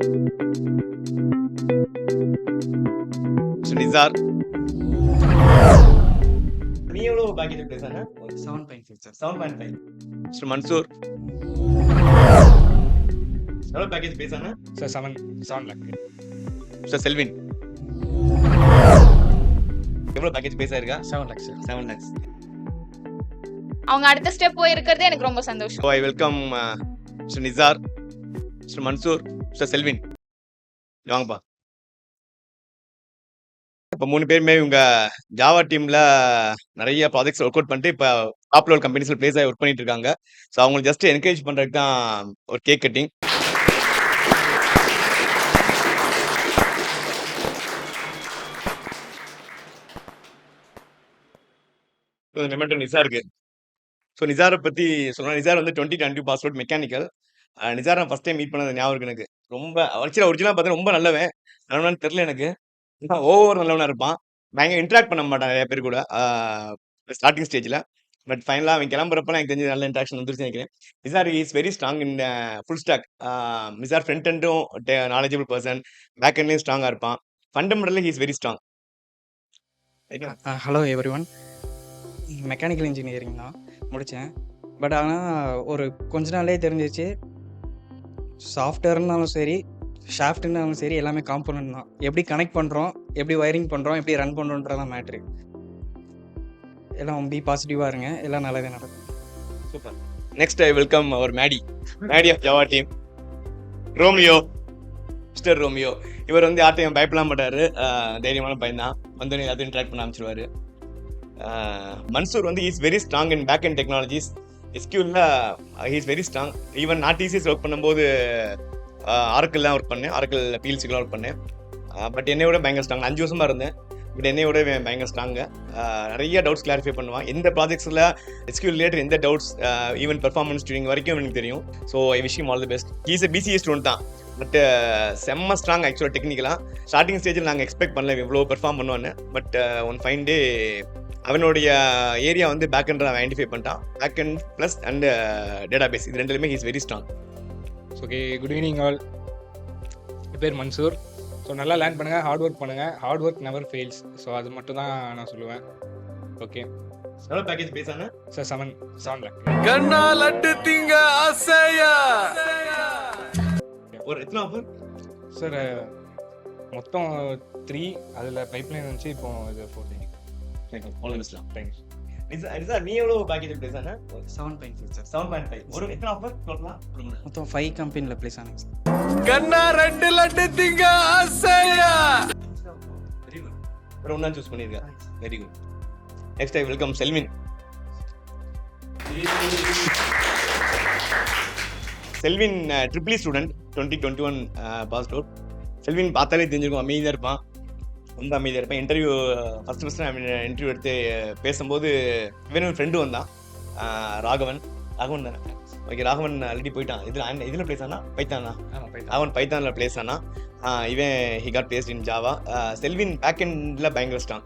Mr. Nizar. நீ எவ்வளவு package பேசானே? 7.5 சார். 7.5. Mr. Mansoor. எவ்வளவு பேக்கேஜ் பேசானே? Sir 7 lakh. Mr. Selvin. எவ்வளவு பேக்கேஜ் பேசாயிருக்கா? 7 lakhs சார். 7 lakhs. அவங்க அடுத்த ஸ்டெப் போயிருக்கிறதே எனக்கு ரொம்ப சந்தோஷம். So I welcome Mr. Nizar, Mr. Mansoor, Mr. Selvin. வாங்கப்பா. இப்போ 3 பேருமே இவங்க ஜாவா டீம்ல நிறைய ப்ராஜெக்ட்ஸ் ஒர்க் அவுட் பண்ணிட்டு இப்போ டாப் லெவல் கம்பெனிஸ்ல பிளேஸ் ஆகி ஒர்க் பண்ணிட்டு இருக்காங்க. ஸோ அவங்களை ஜஸ்ட் என்கரேஜ் பண்றதுக்கு தான் ஒரு கேக் கட்டிங். மெமெண்டோ நிசாருக்கு. ஸோ நிசாரை பற்றி சொல்லணும். நிசார் வந்து 2020 பாஸ் அவுட் மெக்கானிக்கல். நிசார் நான் ஃபர்ஸ்ட் டைம் மீட் பண்ணது ஞாபகம் இருக்கு எனக்கு. ரொம்ப ஆக்சுவலாக ஒரிஜினலாக பார்த்தா ரொம்ப நல்லவன்னு தெரில எனக்கு. ஓவர் நல்லவனா இருப்பான். பயங்கர இன்ட்ராக்ட் பண்ண மாட்டான் நிறைய பேர் கூட ஸ்டார்டிங் ஸ்டேஜில். பட் ஃபைனலாக அவன் கிளம்புறப்ப எனக்கு தெரிஞ்சு நல்ல இன்ட்ராக்ஷன் வந்துருச்சு நினைக்கிறேன். Nizar is very strong in full stack. Nizar front எண்டும் நாலேஜபிள் பர்சன், பேக் எண்ட்லேயும் ஸ்ட்ராங்காக இருப்பான். ஃபண்டமெண்டலில் he is very strong. Hello everyone. Mechanical engineering தான் முடித்தேன். பட் ஆனால் ஒரு கொஞ்ச நாளே தெரிஞ்சிச்சு, சாஃப்ட்வேர்னாலும் சரி ஷாஃப்ட்னாலும் சரி எல்லாமே காம்போனன்ட் தான். எப்படி கனெக்ட் பண்ணுறோம், எப்படி வயரிங் பண்ணுறோம், எப்படி ரன் பண்ணுறோன்றதான் மேட்ரு. எல்லாம் பி பாசிட்டிவாக இருங்க, எல்லாம் நல்லதே நடக்கும். Super. Next I welcome our மேடி of Java team, Romeo. Mister Romeo இவர் வந்து யார்ட்டையும் பயப்படலாம் மாட்டாரு. தைரியமான பையன் தான். வந்து எல்லாத்தையும் இன்ட்ராக்ட் பண்ண ஆரம்பிச்சிருவாரு. மன்சூர் வந்து is very strong in back end technologies. எஸ்கியூவில் he is very strong. Even நான் டிசிஎஸ் ஒர்க் பண்ணும்போது ஆரக்கிள்லாம் ஒர்க் பண்ணேன், ஆரக்கிள் பிஎல்சிக்கெலாம் ஒர்க் பண்ணேன். பட் என்னை விட பயங்கர ஸ்ட்ராங். 5 வருஷமாக இருந்தேன். பட் என்னை விட பயங்கர ஸ்ட்ராங்கு. நிறைய டவுட்ஸ் கிளாரிஃபை பண்ணுவான். எந்த ப்ராஜெக்ட்ஸில் எஸ்கியூ ரிலேட்டட் எந்த டவுட்ஸ், ஈவன் பெர்ஃபார்மன்ஸ் டியூரிங் வரைக்கும் எனக்கு தெரியும். So I wish him all the best. He's a BCA student தான். பட் செம்ம ஸ்ட்ராங் ஆக்சுவலாக டெக்னிக்கலாக. ஸ்டார்டிங் ஸ்டேஜில் நாங்கள் எக்ஸ்பெக்ட் பண்ணல இவ்வளோ பெர்ஃபார்ம் பண்ணுவான்னு. பட் ஒன் ஃபைன் டே அவனுடைய ஏரியா வந்து பேக் அண்ட் ஐடென்டிஃபை பண்ணிட்டான். Back end plus and data base, இது ரெண்டுலேயுமே he's very strong. Okay, good evening all. என் பேர் மன்சூர். ஸோ நல்லா லேர்ன் பண்ணுங்கள், ஹார்ட் ஒர்க் பண்ணுங்கள். Hard work never fails. So அது மட்டும் தான் நான் சொல்லுவேன். ஓகே எவ்வளோ பேக்கேஜ் பேசானே? Sir 7 lakh. கண்ணா லட்டு திங்க ஆசையா. ஒரு எத்தனை ஆஃபர் சார்? மொத்தம் 3, அதில் பைப்லைன் வந்துச்சு. இப்போ இது 4. தேங்க்ஸ். நிசார் நீ எவ்வளோ பேக்கேஜ் பேசானே? 7.5 சார். 7.5. ஒரு எத்தனை ஆஃபர் டோட்டலாக? மொத்தம் 5 கம்பெனியில் ப்ளேஸ் ஆனேங்க சார். கண்ணா 2 லட்டு திங்க ஆசையா. Very good. ஒரு ஒன்றா சூஸ் பண்ணியிருக்கேன். Very good. Next I welcome Selvin. Selvin triple student, 2021 pass out. Selvin பார்த்தாலே தெரிஞ்சிருக்கும், அமைதியாக இருப்பான், ரொம்ப அமைதியாக இருப்பேன். இன்டர்வியூ ஃபஸ்ட்டு இன்டர்வியூ எடுத்து பேசும்போது இவன் ஃப்ரெண்டு வந்தான், ராகவன் தானே? ஓகே, ராகவன் ஆல்ரெடி போயிட்டான். இதில் பிளேஸ் ஆனா பைத்தானா? ராகவன் பைத்தானில் பிளேஸ் ஆனா. இவன் he got placed in Java. Selvin back எண்டில் பயங்கர ஸ்ட்ராங்.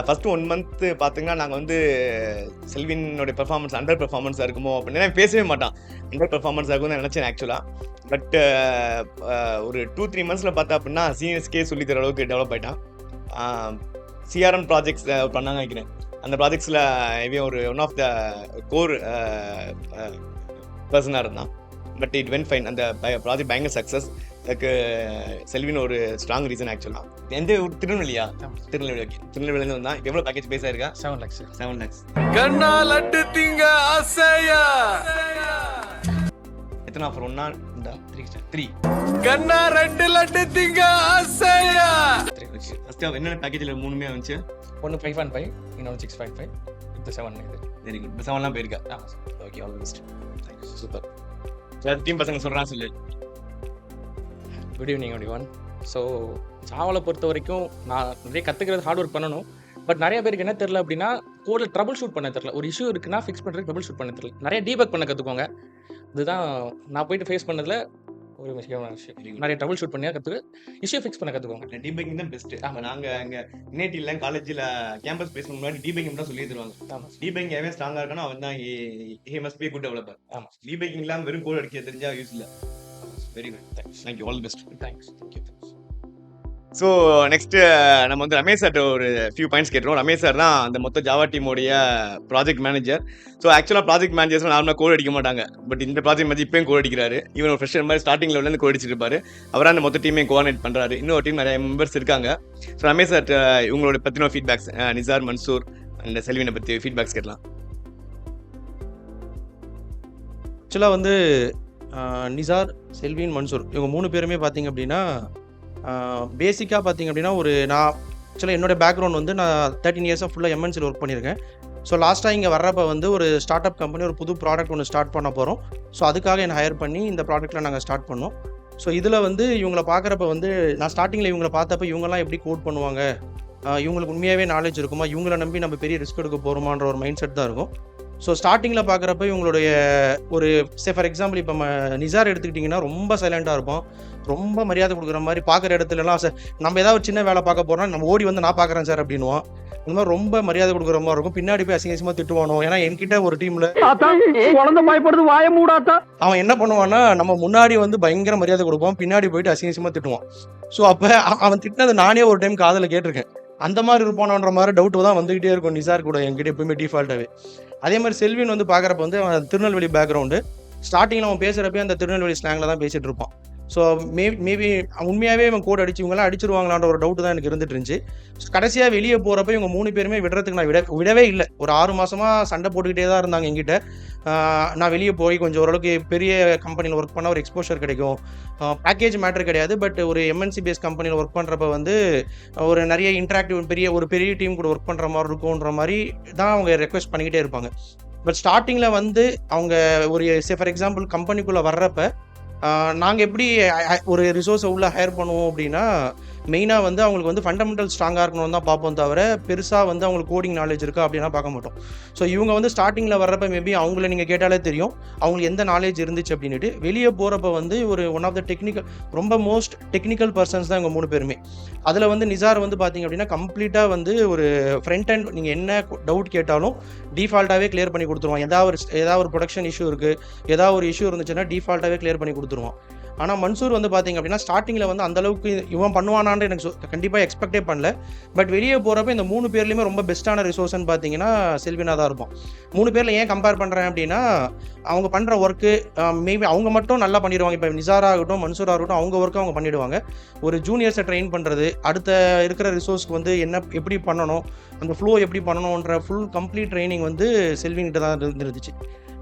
ஃபஸ்ட்டு 1 மந்த் பார்த்தீங்கன்னா நாங்கள் வந்து செல்வினோடைய பெர்ஃபார்மன்ஸ் அண்டர் பெர்ஃபார்மன்ஸாக இருக்குமோ அப்படின்னு பேசவே மாட்டான். அண்டர் பெர்ஃபார்மன்ஸாக இருக்கும்னு நினச்சேன் ஆக்சுவலாக. பட் ஒரு 2-3 மந்த்ஸில் பார்த்தா அப்படின்னா சீனியர்ஸ்க்கே சொல்லி தர அளவுக்கு டெவலப் ஆகிட்டான். சிஆர்எம் ப்ராஜெக்ட்ஸ் பண்ணாங்க நினைக்கிறேன். அந்த ப்ராஜெக்ட்ஸில் இவன் ஒரு ஒன் ஆஃப் த கோர் பர்சனாக இருந்தான். But it when fine. அந்த ப்ராஜெக்ட் பயங்கர சக்ஸஸ். அதுக்கு செல்வின் ஒரு ஸ்ட்ராங் ரீசன் ஆக்சுவலாக. எந்த ஒரு திருநெல்வேலியா? திருநெல்வேலியிலேருந்து வந்தான். எவ்வளோ பேக்கேஜ் பேசாயிருக்கா? 7 lakhs. 7 lakhs. கண்ணா லட்டு திங்க ஆசையா. எத்தனை ஆஃபர்? 1 3. கண்ணா 2 லட்டு திங்க ஆசையா. ஃபர்ஸ்ட் என்னென்ன பேக்கேஜில் 3மே வந்துச்சு? ஒன்று 5.5, இன்னொன்று 6.5, இது 7. இது வெரி குட். இப்போ 7லாம் போயிருக்கா? Okay, all the best. Thank you. Super. Team பசங்க சொல்கிறான் சொல்லு. Good evening everyone. ஸோ ஜாவாவில் பொறுத்த வரைக்கும் நான் நிறைய கற்றுக்கிறது, ஹார்ட் ஒர்க் பண்ணணும். பட் நிறைய பேருக்கு என்ன தெரில அப்படின்னா, கோடில் ட்ரபிள் ஷூட் பண்ண தெரில. ஒரு இஷ்யூ இருக்குன்னா ஃபிக்ஸ் பண்ணுறதுக்கு ட்ரபிள் ஷூட் பண்ண தெரில. நிறைய டீபக் பண்ண கற்றுக்கோங்க. இதுதான் நான் போயிட்டு ஃபேஸ் பண்ணதில் ஒரு முக்கியமான விஷயம். நிறைய ட்ரபிள் ஷூட் பண்ணி கற்றுக்கு இஷ்யூ ஃபிக்ஸ் பண்ண கற்றுக்கோங்க. டீபேக்கிங் தான் பெஸ்ட்டு. ஆமாம், நாங்கள் அங்கே நேட்டிவ்ல காலேஜில் கேம்பஸ் பேசணும் முன்னாடி டீபேக்கிங் தான் சொல்லி தருவாங்க. ஆமாம், டீபேக்கிங் எவன் ஸ்ட்ராங்காக இருக்கானோ அவன் தான் he must be good developer. ஆமாம். டீபேக்கிங் இல்லாமல் வெறும் கோட் அடிக்க தெரிஞ்சா யூஸ் இல்லை. Very good, thank you, all the best. Thanks. So next நம்ம வந்து ரமேஷ் சார்ட்ட ஒரு ஃபியூ பாயிண்ட்ஸ் கேட்டுருவோம். ரமேஷ் சார் தான் அந்த மொத்த ஜாவா டீமோடைய ப்ராஜெக்ட் மேனேஜர். ஸோ ஆக்சுவலாக ப்ராஜெக்ட் மேனேஜர்ஸ் நார்மலாக கோட் அடிக்க மாட்டாங்க. பட் இந்த ப்ராஜெக்ட் மேனேஜர் இப்பயும் கோட் அடிக்கிறாரு. இவன் ஒரு ஃப்ரெஷர் மாதிரி ஸ்டார்டிங் லெவலேருந்து கோட் அடிச்சிட்டு இருப்பாரு. அவராக அந்த மொத்த டீமையும் கோஆர்டினேட் பண்ணுறாரு. இன்னொரு டீம் நிறைய மெம்பர்ஸ் இருக்காங்க. ஸோ ரமேஷ் சார் இவங்களோட பற்றின ஃபீட்பேக்ஸ், நிசார், மன்சூர் அண்ட் செல்வினை பற்றி ஃபீட்பேக்ஸ் கேட்கலாம். ஆக்சுவலாக வந்து நிசார், செல்வின், மன்சூர் இவங்க 3 பேருமே பார்த்தீங்க அப்படின்னா பேசிக்காக பார்த்தீங்க அப்படின்னா நான் ஆக்சுவலாக என்னோடய பேக்ரவுண்ட் வந்து நான் 13 இயர்ஸாக ஃபுல்லாக எம்என்சியில் ஒர்க் பண்ணியிருக்கேன். ஸோ லாஸ்ட்டாக இங்கே வர்றப்போ வந்து ஒரு ஸ்டார்ட் அப் கம்பெனி ஒரு புது ப்ராடக்ட் ஒன்று ஸ்டார்ட் பண்ண போகிறோம். ஸோ அதுக்காக என்னை ஹையர் பண்ணி இந்த ப்ராடக்ட்டில் நாங்கள் ஸ்டார்ட் பண்ணோம். ஸோ இதில் வந்து இவங்களை பார்க்குறப்ப வந்து நான் ஸ்டார்டிங்கில் இவங்களை பார்த்தப்ப இவங்கெல்லாம் எப்படி கோட் பண்ணுவாங்க, இவங்களுக்கு உண்மையாகவே நாலேஜ் இருக்குமா, இவங்களை நம்பி நம்ம பெரிய ரிஸ்க் எடுக்க போகிறோமான்ற ஒரு மைண்ட் செட் தான் இருக்கும். ஸோ ஸ்டார்டிங்கில் பார்க்குறப்ப இவங்களுடைய ஒரு ஃபார் எக்ஸாம்பிள் இப்போ நிசார் எடுத்துக்கிட்டிங்கன்னா ரொம்ப சைலண்ட்டாக இருப்போம், ரொம்ப மரியாதை கொடுக்குற மாதிரி பார்க்குற இடத்துலலாம் சார் நம்ம ஏதாவது ஒரு சின்ன வேலை பார்க்க போகிறோம் நம்ம ஓடி வந்து நான் பார்க்குறேன் சார் அப்படின்னுவான். இந்த மாதிரி ரொம்ப மரியாதை கொடுக்குற மாதிரி இருக்கும். பின்னாடி போய் அசிங்கமாக திட்டுவானோ. ஏன்னா என்கிட்ட ஒரு டீமில் குழந்தை பயப்படுது வாய மூடாத்தா. அவன் என்ன பண்ணுவான்னா நம்ம முன்னாடி வந்து பயங்கர மரியாதை கொடுப்பான், பின்னாடி போயிட்டு அசிங்கமாக திட்டுவான். ஸோ அப்போ அவன் திட்டினது நானே ஒரு டைம் காதில் கேட்டிருக்கேன். அந்த மாதிரி இருப்பானோன்ற மாதிரி டவுட்டு தான் வந்துகிட்டே இருக்கும் நிசார் கூட என்கிட்ட எப்பவுமே டிஃபால்ட்டாகவே. அதே மாதிரி செல்வின் வந்து பார்க்குறப்ப வந்து அவன் திருநெல்வேலி பேக்ரவுண்டு. ஸ்டார்டிங்கில் அவன் பேசுகிறப்பே அந்த திருநெல்வேலி ஸ்லாங்கில் தான் பேசிகிட்டு இருப்பான். ஸோ மேபி உண்மையாகவே இவன் கோட் அடிச்சு இவங்களாம் அடிச்சிருவாங்களான்ற ஒரு டவுட்டு தான் எனக்கு இருந்துட்டு இருந்துச்சு. கடைசியாக வெளியே போகிறப்ப இவங்க 3 பேருமே விடுறதுக்கு நான் விடவே இல்லை. ஒரு 6 மாதமாக சண்டை போட்டுக்கிட்டே தான் இருந்தாங்க என்கிட்ட. நான் வெளியே போய் கொஞ்சம் ஓரளவுக்கு பெரிய கம்பெனியில் ஒர்க் பண்ணால் ஒரு எக்ஸ்போஷர் கிடைக்கும், பேக்கேஜ் மேட்ரு கிடையாது. பட் ஒரு எம்என்சி பேஸ் கம்பெனியில் ஒர்க் பண்ணுறப்ப வந்து ஒரு நிறைய இன்ட்ராக்டிவ் ஒரு பெரிய டீம் கூட ஒர்க் பண்ணுற மாதிரி இருக்கும்ன்ற மாதிரி தான் அவங்க ரெக்வெஸ்ட் பண்ணிக்கிட்டே இருப்பாங்க. பட் ஸ்டார்டிங்கில் வந்து அவங்க ஒரு ஃபார் எக்ஸாம்பிள் கம்பெனிக்குள்ளே வர்றப்ப நாங்கள் எப்படி ஒரு ரிசோர்ஸை உள்ளே ஹையர் பண்ணுவோம் அப்படின்னா மெயினாக வந்து அவங்களுக்கு வந்து ஃபண்டமெண்டல் ஸ்ட்ராங்காக இருக்கணும் தான் பார்ப்போம், தவிர பெருசாக வந்து அவங்களுக்கு கோடிங் நாலேஜ் இருக்கா அப்படின்னா பார்க்க மாட்டோம். ஸோ இவங்க வந்து ஸ்டார்டிங்கில் வர்றப்ப மேபி அவங்கள நீங்கள் கேட்டாலே தெரியும் அவங்களுக்கு எந்த நாலேஜ் இருந்துச்சு அப்படின்ட்டு. வெளியே போகிறப்ப வந்து ஒரு ஒன் ஆஃப் த ரொம்ப மோஸ்ட் டெக்னிக்கல் பர்சன்ஸ் தான் இவங்க 3 பேருமே. அதில் வந்து நிசார் வந்து பார்த்தீங்க அப்படின்னா கம்ப்ளீட்டாக வந்து ஒரு ஃப்ரண்ட் அண்ட் நீங்கள் என்ன டவுட் கேட்டாலும் டிஃபால்ட்டாகவே கிளியர் பண்ணி கொடுத்துருவான். ஏதாவது ஒரு ப்ரொடக்ஷன் இஷ்யூ இருக்குது, ஏதாவது ஒரு இஷ்யூ இருந்துச்சுன்னா டிஃபால்ட்டாகவே கிளியர் பண்ணி கொடுத்துருவான். ஆனால் மன்சூர் வந்து பார்த்தீங்க அப்படின்னா ஸ்டார்டிங்கில் வந்து அந்தளவுக்கு இவன் பண்ணுவானான்னு எனக்கு கண்டிப்பாக எக்ஸ்பெக்டே பண்ணல. பட் வெளியே போகிறப்ப இந்த 3 பேர்லேயுமே ரொம்ப பெஸ்ட்டான ரிசோர்ஸ்ன்னு பார்த்தீங்கன்னா செல்வினா தான் இருப்போம். 3 பேரில் ஏன் கம்பேர் பண்ணுறேன் அப்படின்னா அவங்க பண்ணுற ஒர்க்கு மேபி அவங்க மட்டும் நல்லா பண்ணிடுவாங்க. இப்போ நிசார் ஆகட்டும், மன்சூர் ஆகட்டும், அவங்க ஒர்க்கு அவங்க பண்ணிவிடுவாங்க. ஒரு ஜூனியர்ஸை ட்ரெயின் பண்ணுறது, அடுத்த இருக்கிற ரிசோர்ஸ்க்கு வந்து எப்படி பண்ணணும், அந்த ஃப்ளோ எப்படி பண்ணணுன்ற ஃபுல் கம்ப்ளீட் ட்ரைனிங் வந்து செல்விங்கிட்ட தான் இருந்துச்சு.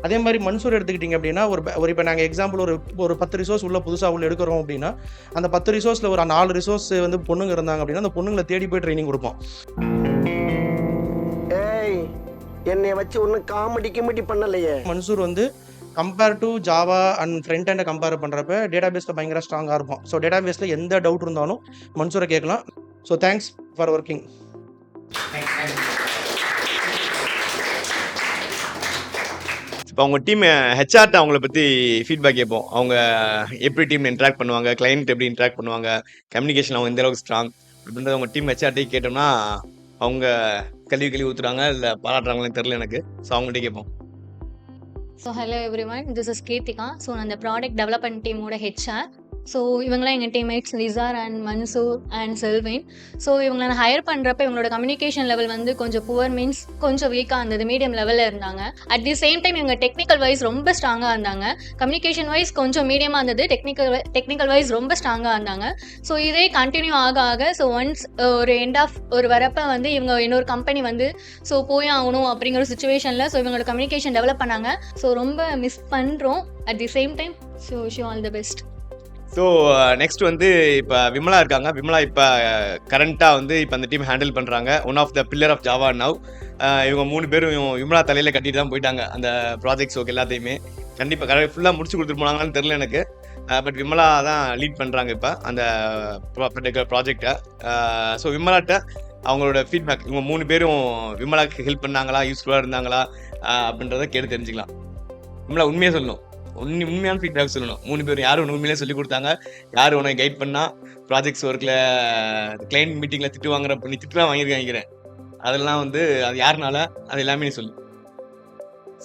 அதே மாதிரி மன்சூர் எடுத்துக்கிட்டிங்க அப்படின்னா ஒரு இப்போ நாங்கள் எக்ஸாம்பிள் ஒரு 10 ரிசோர்ஸ் புதுசாக உள்ள எடுக்கிறோம் அப்படின்னா அந்த 10 ரிசோர்ஸில் ஒரு 4 ரிசோர்ஸ் வந்து பொண்ணுங்க இருந்தாங்க அப்படின்னா அந்த பொண்ணுங்களை தேடி போய் ட்ரைனிங் கொடுப்போம். என்னை வச்சு ஒன்றும் காமெடி பண்ணலையே. மன்சூர் வந்து compare to Java and front ஹேண்டை கம்பேர் பண்ணுறப்ப டேட்டாபேஸில் பயங்கர ஸ்ட்ராங்காக இருக்கும். ஸோ டேட்டாபேஸில் எந்த டவுட் இருந்தாலும் மன்சூரை கேட்கலாம். So thanks for working. இப்போ அவங்க டீம் ஹெச்ஆர்ட்ட அவங்கள பற்றி ஃபீட்பேக் கேட்போம். அவங்க எப்படி டீம் இன்ட்ராக்ட் பண்ணுவாங்க, கிளைண்ட் எப்படி இன்ட்ராக்ட் பண்ணுவாங்க, கம்யூனிகேஷன் அவங்க எந்த அளவுக்கு ஸ்ட்ராங் அப்படின்றத அவங்க டீம் ஹெச்ஆர்ட்டே கேட்டோம்னா அவங்க கழுவி ஊற்றுறாங்க இல்லை பாராட்டுறாங்கன்னு தெரில எனக்கு. ஸோ அவங்கள்ட்ட கேட்போம். So hello everyone, this is Keerthika. So நான் அந்த ப்ராடக்ட் டெவலப்மெண்ட் டீமோட ஹெச்ஆர். ஸோ இவங்களாம் எங்கள் teammates Nisar and Mansoor and Selvin. So இவங்களை நான் ஹையர் பண்ணுறப்ப இவங்களோட கம்யூனிகேஷன் லெவல் வந்து கொஞ்சம் புவர் மீன்ஸ் கொஞ்சம் வீக்காக இருந்தது, மீடியம் லெவலில் இருந்தாங்க. அட் தி சேம் டைம் இவங்க டெக்னிக்கல் வைஸ் ரொம்ப ஸ்ட்ராங்காக இருந்தாங்க. கம்யூனிகேஷன் வைஸ் கொஞ்சம் மீடியமாக இருந்தது, டெக்னிக்கல் வைஸ் ரொம்ப ஸ்ட்ராங்காக இருந்தாங்க. ஸோ இதே கண்டினியூ ஆக ஸோ ஒன்ஸ் ஒரு எண்ட் ஆஃப் ஒரு வரப்போ வந்து இவங்க இன்னொரு கம்பெனி வந்து ஸோ போய் ஆகணும் அப்படிங்கிற சுச்சுவேஷனில் ஸோ இவங்களோட கம்யூனிகேஷன் டெவலப் பண்ணாங்க. ஸோ ரொம்ப மிஸ் பண்ணுறோம். At the same time show all the best. So next வந்து இப்போ விமலா இருக்காங்க. விமலா இப்போ கரண்ட்டாக வந்து இப்போ அந்த டீம் ஹேண்டில் பண்ணுறாங்க. One of the pillar of Java now. இவங்க 3 பேரும் விமலா தலையில் கட்டிட்டு தான் போயிட்டாங்க அந்த ப்ராஜெக்ட்ஸ் ஒர்க் எல்லாத்தையுமே. கண்டிப்பாக ஃபுல்லாக முடிச்சு கொடுத்துட்டு போனாங்கன்னு தெரில எனக்கு. பட் விமலா தான் லீட் பண்ணுறாங்க இப்போ அந்த ப்ராஜெக்டை. ஸோ விமலாட்ட அவங்களோட ஃபீட்பேக், இவங்க 3 பேரும் விமலாக்கு ஹெல்ப் பண்ணாங்களா, யூஸ்ஃபுல்லாக இருந்தாங்களா அப்படின்றத கேட்டு தெரிஞ்சுக்கலாம். விமலா உண்மையாக சொல்லணும், உண்மையான ஃபீட்பேக் சொல்லணும். 3 பேரும் யாரும் உண்மையிலே சொல்லி கொடுத்தாங்க, யார் உனக்கு கைட் பண்ணா, ப்ராஜெக்ட்ஸ் ஒர்க்கில் கிளைண்ட் மீட்டிங்கில் திட்டு வாங்குற நீ திட்டுலாம் வாங்கியிருக்கேன் நினைக்கிறேன். அதெல்லாம் வந்து அது யாருனால, அது எல்லாமே நீ சொல்லு.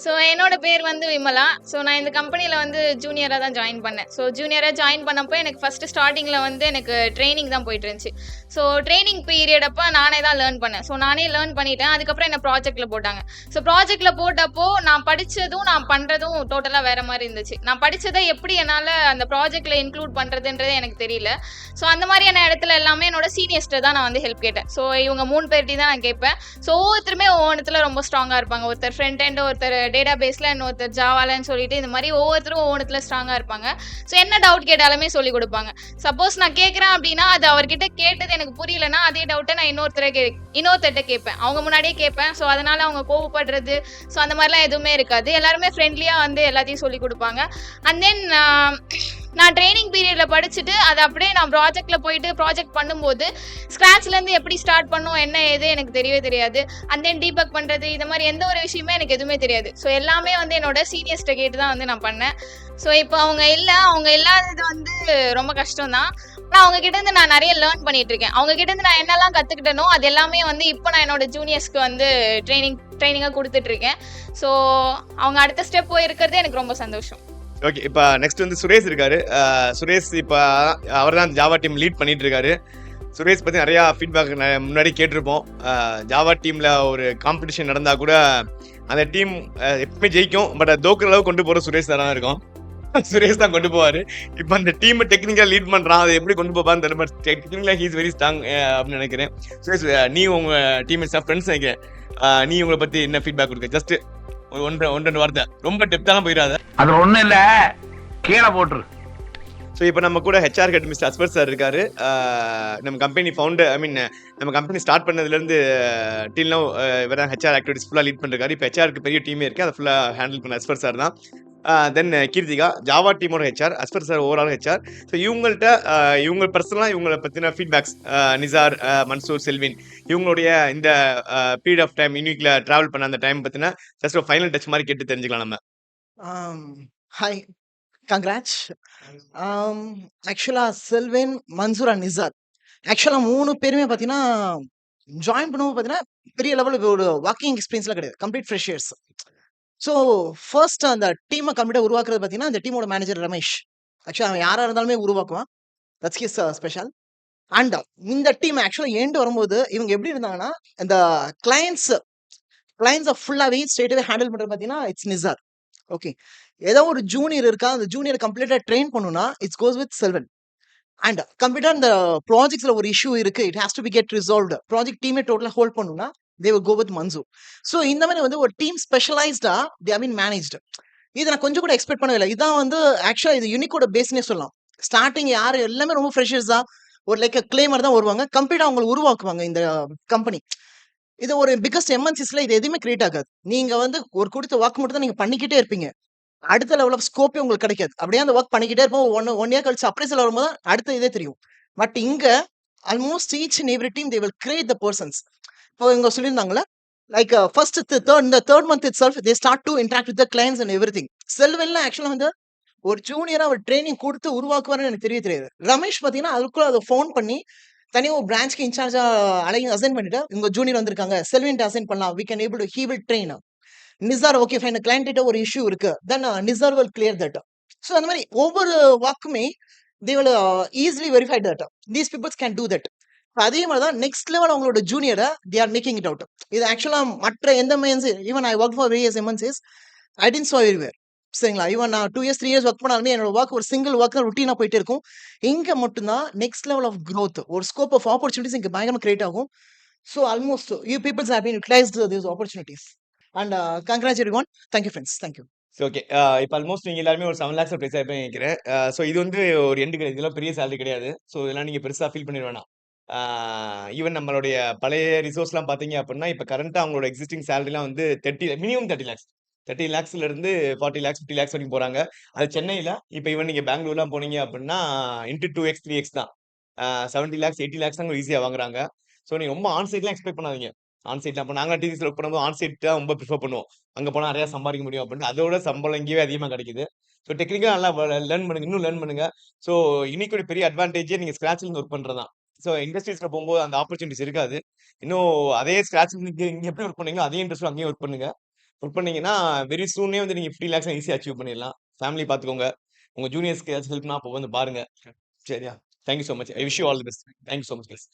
ஸோ என்னோட பேர் வந்து விமலா. ஸோ நான் இந்த கம்பெனியில் வந்து ஜூனியராக தான் ஜாயின் பண்ணேன். ஸோ ஜூனியராக ஜாயின் பண்ணப்போ எனக்கு ஃபஸ்ட்டு ஸ்டார்டிங்கில் வந்து எனக்கு ட்ரைனிங் தான் போயிட்டு இருந்துச்சு. ஸோ ட்ரைனிங் பீரியட் அப்போ நானே தான் லேர்ன் பண்ணேன். ஸோ நானே லேர்ன் பண்ணிட்டேன். அதுக்கப்புறம் என்ன ப்ராஜெக்ட்டில் போட்டாங்க. ஸோ ப்ராஜெக்ட்டில் போட்டப்போ நான் படித்ததும் நான் பண்ணுறதும் டோட்டலாக வேறு மாதிரி இருந்துச்சு. நான் படித்ததை எப்படி என்னால் அந்த ப்ராஜெக்ட்டில் இன்க்ளூட் பண்ணுறதுன்றதே எனக்கு தெரியல. ஸோ அந்த மாதிரியான இடத்துல எல்லாமே என்னோட சீனியர்ஸ்ட்டை தான் நான் வந்து ஹெல்ப் கேட்டேன். ஸோ இவங்க 3 பேர்ட்டி தான் நான் கேட்பேன். ஸோ ஒவ்வொருத்தருமே ஒவ்வொன்றுத்துல ரொம்ப ஸ்ட்ராங்காக இருப்பாங்க. ஒருத்தர் ஃப்ரண்ட் எண்ட், ஒருத்தர் டேட்டா பேஸில், இன்னொருத்தர் ஜாவாலன்னு சொல்லிட்டு இந்த மாதிரி ஒவ்வொருத்தரும் ஒவ்வொன்றுத்துல ஸ்ட்ராங்காக இருப்பாங்க. ஸோ என்ன டவுட் கேட்டாலுமே சொல்லிக் கொடுப்பாங்க. சப்போஸ் நான் கேட்குறேன் அப்படின்னா அது அவர்கிட்ட கேட்டது எனக்கு புரியலன்னா அதே டவுட்டை நான் இன்னொருத்தர்கிட்ட கேட்பேன். அவங்க முன்னாடியே கேட்பேன். ஸோ அதனால் அவங்க கோவப்படுறது ஸோ அந்த மாதிரிலாம் எதுவுமே இருக்காது. எல்லாருமே ஃப்ரெண்ட்லியாக வந்து எல்லாத்தையும் சொல்லிக் கொடுப்பாங்க. அண்ட் தென் நான் ட்ரைனிங் பீரியடில் படிச்சுட்டு அதை அப்படியே நான் ப்ராஜெக்டில் போயிட்டு ப்ராஜெக்ட் பண்ணும்போது ஸ்க்ராட்ச்லேருந்து எப்படி ஸ்டார்ட் பண்ணும் என்ன ஏது எனக்கு தெரியவே தெரியாது. அண்ட் தென் டீபக் பண்ணுறது இந்த மாதிரி எந்த ஒரு விஷயமே எனக்கு எதுவுமே தெரியாது. ஸோ எல்லாமே வந்து என்னோட சீனியர்ஸ்ட்டை கேட்டு தான் வந்து நான் பண்ணேன். ஸோ இப்போ அவங்க இல்லாதது வந்து ரொம்ப கஷ்டம் தான். ஆனால் அவங்க கிட்டேருந்து நான் நிறைய லேர்ன் பண்ணிட்டு இருக்கேன். அவங்க கிட்டேருந்து நான் என்னெல்லாம் கற்றுக்கிட்டனோ அது எல்லாமே வந்து இப்போ நான் என்னோட ஜூனியர்ஸ்க்கு வந்து ட்ரைனிங்காக கொடுத்துட்ருக்கேன். ஸோ அவங்க அடுத்த ஸ்டெப் போயிருக்கிறது எனக்கு ரொம்ப சந்தோஷம். ஓகே, இப்போ நெக்ஸ்ட் வந்து சுரேஷ் இருக்காரு. சுரேஷ் இப்போ அவர் தான் ஜாவா டீம் லீட் பண்ணிட்டு இருக்காரு. சுரேஷ் பற்றி நிறையா ஃபீட்பேக் முன்னாடி கேட்டிருப்போம். ஜாவா டீமில் ஒரு காம்படிஷன் நடந்தால் கூட அந்த டீம் எப்பவுமே ஜெயிக்கும், பட் அது தோக்குற அளவுக்கு கொண்டு போகிற சுரேஷ் தான் இருக்கும். சுரேஷ் தான் கொண்டு போவார். இப்போ அந்த டீமை டெக்னிக்கலாக லீட் பண்ணுறான், அதை எப்படி கொண்டு போப்பான்னு தெரியல, பட் டெக்னிக்கலாக ஹீஸ் வெரி ஸ்ட்ராங் அப்படின்னு நினைக்கிறேன். சுரேஷ், நீ உங்கள் டீம்மேட்ஸாக ஃப்ரெண்ட்ஸ் நினைக்கிறேன், நீ உங்களை பற்றி என்ன ஃபீட்பேக் கொடுக்க? ஜஸ்ட் ஒன்று வார்த்தை, ரொம்ப டெப்த்தான போயிடாத. அது ஒண்ணும் இல்ல, கீழே போட்டுரு. ஸோ இப்போ நம்ம கூட HR head mister Ashwar sir இருக்காரு. நம்ம கம்பெனி ஃபவுண்டர், நம்ம கம்பெனி ஸ்டார்ட் பண்ணதுலேருந்து டில் நவ் இவர் தான் ஹெச்ஆர் ஆக்டிவிட்டிஸ் ஃபுல்லாக லீட் பண்ணிருக்காரு. இப்போ ஹெச்ஆருக்கு பெரிய டீமே இருக்குது, அதை ஃபுல்லாக ஹேண்டில் பண்ண அஸ்வர் சார் தான். தென் கீர்த்திகா, ஜாவா டீமோட HR, Aswar sir overall HR. So இவங்க பர்சனலாக இவங்களை பற்றின ஃபீட்பேக்ஸ், நிசார், மன்சூர், செல்வின், இவங்களுடைய இந்த பீரியட் ஆஃப் டைம் யூனிக்ல ட்ராவல் பண்ண அந்த டைம் பற்றின ஜஸ்ட் ஒரு ஃபைனல் டச் மாதிரி கேட்டு தெரிஞ்சுக்கலாம் நம்ம. Hi, congrats. ஆக்சுவலாக செல்வின், மன்சூர் அண்ட் நிசார் ஆக்சுவலாக 3 பேருமே பார்த்தீங்கன்னா ஜாயின் பண்ணும்போது பார்த்தீங்கன்னா பெரிய லெவலில் ஒரு வாக்கிங் எக்ஸ்பீரியன்ஸ்லாம் கிடையாது, கம்ப்ளீட் ஃப்ரெஷர்ஸ். ஸோ ஃபர்ஸ்ட் அந்த டீமை கம்ப்ளீட்டாக உருவாக்குறது பார்த்தீங்கன்னா அந்த டீமோட மேனேஜர் ரமேஷ். ஆக்சுவலாக அவன் யாராக இருந்தாலுமே உருவாக்குவான், தட்ஸ் ஹிஸ் ஸ்பெஷல். அண்ட் இந்த டீம் ஆக்சுவலாக ஏண்டு வரும்போது இவங்க எப்படி இருந்தாங்கன்னா இந்த கிளைண்ட்ஸை ஃபுல்லாகவே ஸ்ட்ரெயிட்டாகவே ஹேண்டில் பண்ணுறது பார்த்தீங்கன்னா இட்ஸ் நிசார். ஓகே, ஏதோ ஒரு ஜூனியர் இருக்கா, அந்த ஜூனியர் கம்ப்ளீட்டாக ட்ரெயின் பண்ணணும்னா it's goes with Selvan. And கம்ப்ளீட்டாக இந்த ப்ராஜெக்ட்ஸில் ஒரு இஷ்யூ இருக்கு, it has to be get resolved, project டீமே டோட்டலாக ஹோல்ட் பண்ணணும்னா they will go with Mansoor. So இந்த மாதிரி வந்து ஒரு டீம் ஸ்பெஷலைஸ்டா தே ஹவ் பீன் மேனேஜ்டு. இதை நான் கொஞ்சம் கூட எக்ஸ்பெக்ட் பண்ணவே இல்லை. இதான் வந்து ஆக்சுவலாக இது யூனிக்கோட பேஸ்னே சொல்லலாம். ஸ்டார்டிங் யார் எல்லாமே ரொம்ப ஃப்ரெஷர்ஸ் தான், ஒரு லைக் கிளைமர் தான் வருவாங்க, கம்ப்ளீட்டாக அவங்களை உருவாக்குவாங்க இந்த கம்பெனி. இது ஒரு பிகஸ்ட் எம்என்சிஸ்ல இது எதுவுமே கிரியேட் ஆகாது. நீங்க வந்து ஒரு கொடுத்த ஒர்க் மட்டும் தான் நீங்க பண்ணிக்கிட்டே இருப்பீங்க, அடுத்த லெவல் ஆஃப் ஸ்கோப்பே உங்களுக்கு கிடைக்காது. அப்படியே அந்த ஒர்க் பண்ணிக்கிட்டே இருப்போம். ஒன் இயர் கழிச்சு அப்ரைசல் வரும்போது அடுத்த இதே தெரியும். பட் இங்க almost each and every team they will create the persons. இப்போ இவங்க சொல்லியிருந்தாங்களே like first third month itself they start to interact with the clients and everything. செல்வெல்லாம் ஆக்சுவலாக வந்து ஒரு ஜூனியராக அவர் ட்ரைனிங் கொடுத்து உருவாக்குவாருன்னு எனக்கு தெரியாது. ரமேஷ் பார்த்தீங்கன்னா அதுக்குள்ள அதை ஃபோன் பண்ணி தனியாக ஒரு பிரான்ச்க்கு இன்சார்ஜா அசைன் பண்ணிட்டு இவங்க ஜூனியர் வந்திருக்காங்க, செல்வின் அசைன் பண்ணலாம், we can able to he will train. Nizar okay fine, client கிட்ட ஒரு இஷ்யூ இருக்கு, then Nizar will clear that. So அந்த மாதிரி ஒவ்வொரு ஒர்க்குமே they will easily verify that, these peoples can do that. அதே மாதிரி தான் நெக்ஸ்ட் லெவல் அவங்களோட ஜூனியரை they are making it out. இது ஆக்சுவலாக மற்ற எந்த மென்ஸ், even I work for various MNCs, I didn't saw everywhere. சரிங்களா, ஈவன் நான் 2 years 3 years ஒர்க் பண்ணாலுமே என்னோட ஒர்க் ஒரு சிங்கிள் ஒர்க் தான் ருட்டீனாக போயிட்டே இருக்கும். இங்கே மட்டும்தான் நெக்ஸ்ட் லெவல் ஆஃப் க்ரோத், ஒரு ஸ்கோப் ஆஃப் ஆப்பர்ச்சுனிட்டிஸ் இங்கே பயங்கரமாக கிரியேட் ஆகும். So almost you peoples have been utilised these opportunities. And congrats everyone, thank you friends, thank you. Okay, இப்போ ஆல்மோஸ்ட் நீங்கள் எல்லாருமே ஒரு 7 lakhs ப்ரைஸ் ஆகிப்பேன் நினைக்கிறேன். ஸோ இது வந்து ஒரு எண்டு கிடையாது, இதெல்லாம் பெரிய சேலரி கிடையாது. ஸோ இதெல்லாம் நீங்கள் பெருசாக ஃபீல் பண்ணிட வேணாம். ஈவன் நம்மளுடைய பழைய ரிசோர்ஸ்லாம் பார்த்தீங்க அப்படின்னா இப்போ கரண்ட்டாக அவங்களோட எக்ஸிஸ்டிங் சேலரிலாம் வந்து மினிமம் 30 lakhs, 30 lakhsலேருந்து 40 lakhs 50 lakhs வரைக்கும் போகிறாங்க. அது சென்னையில். இப்போ ஈவன் நீங்கள் பெங்களூர்லாம் போனீங்க அப்படின்னா இன்ட்டு 2x 3x தான், 70 lakhs 80 lakhs தான் ஈஸியாக வாங்குறாங்க. ஸோ நீங்கள் ரொம்ப ஆன்சைட்லாம் எக்ஸ்பெக்ட் பண்ணாதீங்க. ஆன்சைட்லாம் இப்போ நாங்கள் டிவிஸில் ஒர்க் பண்ணும்போது ஆன்சைட் தான் ரொம்ப ப்ரிஃபர் பண்ணுவோம், அங்கே போனால் நிறையா சம்பாதிக்க முடியும் அப்படின்னு. அதோட சம்பளம் இங்கேயே அதிகமாக கிடைக்குது. ஸோ டெக்னிக்காக நல்லா லேர்ன் பண்ணுங்க, இன்னும் லேர்ன் பண்ணுங்க. ஸோ இன்னைக்கு ஒரு பெரிய அட்வான்டேஜே நீங்கள் ஸ்க்ராட்ச்லேருந்து ஒர்க் பண்ணுறது தான். ஸோ இண்டஸ்ட்ரீஸில் போகும்போது அந்த ஆப்பர்ச்சுனிட்டிஸ் இருக்காது. இன்னும் அதே ஸ்க்ராட்ச் இங்கே எப்படி ஒர்க் பண்ணீங்களோ அதே இண்டஸ்ட்ரி அங்கேயும் ஒர்க் பண்ணுங்க. ஒர்க் பண்ணீங்கன்னா வெரி சூனே வந்து நீங்கள் 50 lakhs ஈஸியாக அச்சீவ் பண்ணிடலாம். ஃபேமிலி பார்த்துக்கோங்க. உங்கள் ஜூனியர்ஸ்க்கு ஏதாச்சும் ஹெல்ப்னா அப்போ வந்து பாருங்க. சரியா? Thank you so much. I wish you all the best. Thank you so much guys.